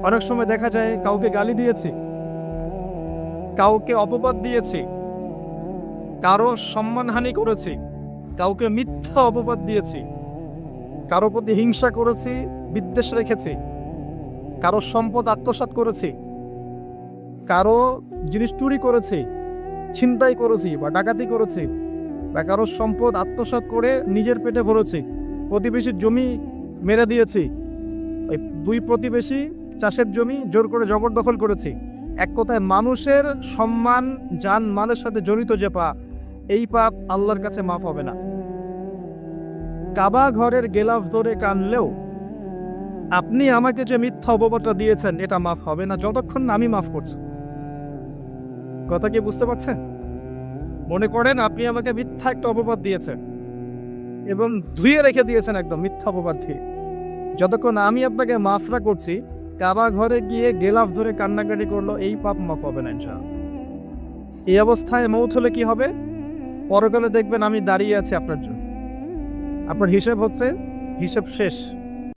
অনেক সময় দেখা যায় কাউকে গালি দিয়েছি, কাউকে অপবাদ দিয়েছি, কারো সম্মানহানি করেছি, কাউকে মিথ্যা অপবাদ দিয়েছি, কারো প্রতি হিংসা করেছি, বিদ্বেষ রেখেছি, কারো সম্পদ আত্মসাৎ করেছি, কারো জিনিস চুরি করেছি, ছিনতাই করেছি বা ডাকাতি করেছি, বা কারো সম্পদ আত্মসাৎ করে নিজের পেটে ভরেছি, প্রতিবেশীর জমি মেরে দিয়েছি, ওই দুই প্রতিবেশী চাষের জমি জোর করে জবরদখল করেছি। এক কথায় মানুষের সম্মান জান মালের সাথে জড়িত যে পাপ, এই পাপ আল্লাহর কাছে মাফ হবে না। কাবা ঘরের গেলাফ ধরে কানলেও আপনি আমাকে যে মিথ্যা অপবাদটা দিয়েছেন এটা মাফ হবে না যতক্ষণ না আমি মাফ করছি। কথা কি বুঝতে পারছেন? মনে করেন আপনি আমাকে মিথ্যা একটা অপবাদ দিয়েছেন এবং ধুয়ে রেখে দিয়েছেন একদম মিথ্যা অপবাদ দিয়ে, যতক্ষণ আমি আপনাকে মাফ না করছি, কাবা ঘরে গিয়ে গেলাফ ধরে কান্নাকাটি করলো, এই পাপ মাফ হবে না ইনশাআল্লাহ। এই অবস্থায় মৌত হলে কি হবে? পরকালে দেখবেন আমি দাঁড়িয়ে আছি আপনার জন্য, আপনার হিসেব হচ্ছে, হিসেব শেষ।